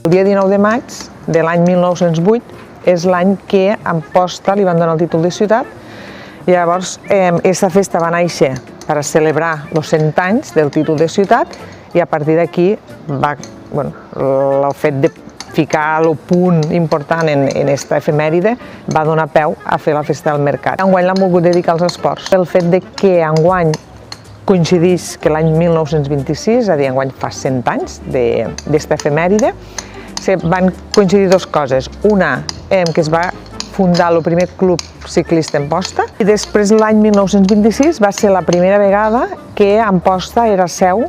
El dia 19 de maig de l'any 1908 és l'any que a Amposta li van donar el títol de ciutat. Llavors, aquesta festa va néixer per celebrar els 100 anys del títol de ciutat i a partir d'aquí el fet de ficar el punt important en aquesta efemèride va donar peu a fer la festa del mercat. Enguany l'han volgut dedicar als esports. El fet de que enguany coincidís que l'any 1926, és a dir, enguany fa 100 anys d'esta efemèride, van coincidir dues coses. Una, que es va fundar el primer club ciclista a Amposta i després l'any 1926 va ser la primera vegada que Amposta era seu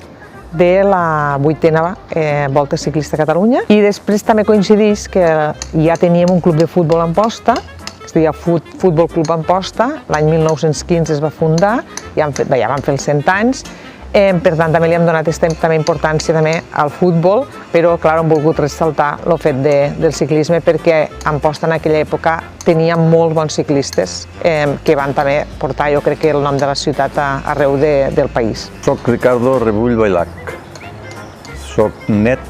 de la 8a Volta Ciclista a Catalunya i després també coincideix que ja teníem un club de futbol a Amposta, que es deia Futbol Club Amposta, l'any 1915 es va fundar, ja van fer els 100 anys, per tant també li hem donat també importància al futbol, però clar, hem volgut ressaltar el fet del ciclisme perquè Amposta en aquella època tenia molts bons ciclistes que van també portar, jo crec que el nom de la ciutat arreu del país. Soc Ricardo Rebull Bailac, soc net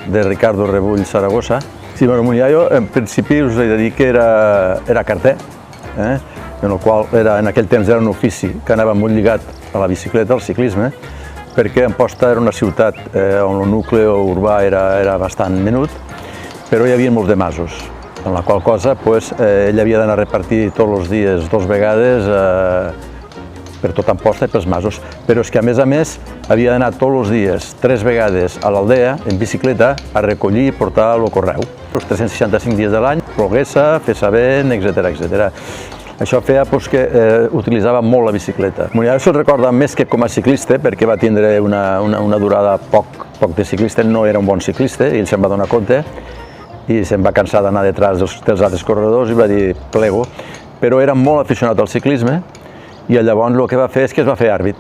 de Ricardo Rebull Saragossa. Sí, jo en principi us he de dir que era carter, en el qual en aquell temps era un ofici que anava molt lligat a la bicicleta, al ciclisme, perquè Amposta era una ciutat on el nucli urbà era bastant menut, però hi havia molts de masos, en la qual cosa ell havia d'anar a repartir tots els dies 2 vegades per tot Amposta i pels masos, però és que a més havia d'anar tots els dies 3 vegades a l'aldea en bicicleta a recollir i portar el correu. Els 365 dies de l'any, ploguessa, fes vent, etc. Això feia que utilitzava molt la bicicleta. Ja se'l recorda més que com a ciclista, perquè va tindre una durada poc de ciclista, no era un bon ciclista, i ell se'n va donar compte i se'n va cansar d'anar detrás dels altres corredors i va dir plego, però era molt aficionat al ciclisme i llavors el que va fer és que es va fer àrbit.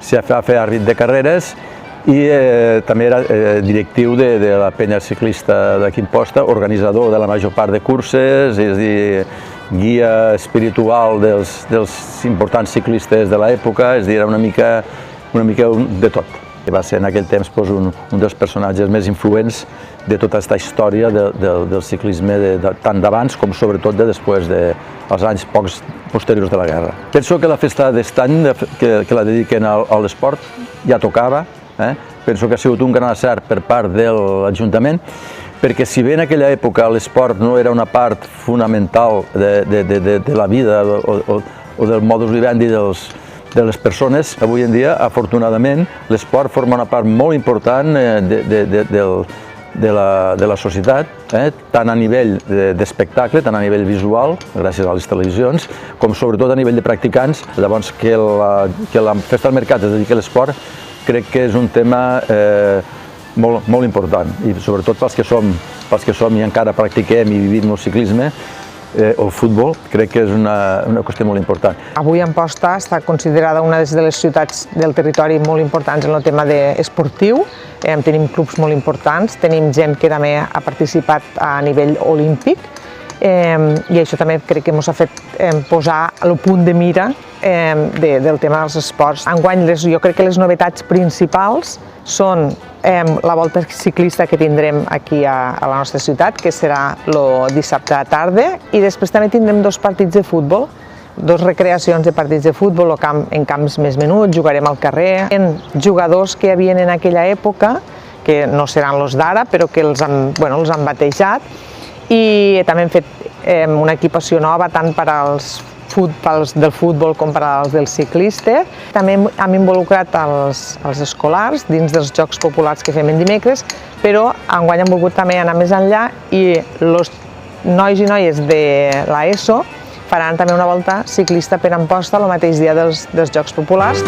Se va fer àrbit de carreres i també era directiu de la penya ciclista d'aquí Amposta, organitzador de la major part de curses, és a dir, guia espiritual dels importants ciclistes de l'època, és a dir, era una mica de tot. Va ser en aquell temps un dels personatges més influents de tota aquesta història del ciclisme tant d'abans com sobretot de després dels anys pocs posteriors de la guerra. Penso que la festa d'estany, que la dediquen a l'esport, ja tocava. Penso que ha sigut un gran encert per part de l'Ajuntament, perquè si bé en aquella època l'esport no era una part fonamental de la vida o del modus vivendi de les persones, avui en dia, afortunadament, l'esport forma una part molt important de la societat, tant a nivell d'espectacle, tant a nivell visual, gràcies a les televisions, com sobretot a nivell de practicants. Llavors, que la festa del mercat es dediqui a l'esport, crec que és un tema molt important, i sobretot pels que som i encara practiquem i vivim el ciclisme o el futbol, crec que és una qüestió molt important. Avui Amposta està considerada una de les ciutats del territori molt importants en el tema esportiu. Tenim clubs molt importants, tenim gent que també ha participat a nivell olímpic i això també crec que ens ha fet posar el punt de mira del tema dels esports. Enguany jo crec que les novetats principals són la volta ciclista que tindrem aquí a la nostra ciutat, que serà el dissabte a la tarda, i després també tindrem 2 partits de futbol, 2 recreacions de partits de futbol en camps més menuts, jugarem al carrer. Jugadors que hi havia en aquella època, que no seran els d'ara, però que els han batejat, i també hem fet una equipació nova tant per als del futbol com per als del ciclista. També hem involucrat els escolars dins dels Jocs Populars que fem en dimecres, però enguany hem volgut també anar més enllà i els nois i noies de l'ESO faran també una volta ciclista per Amposta el mateix dia dels Jocs Populars.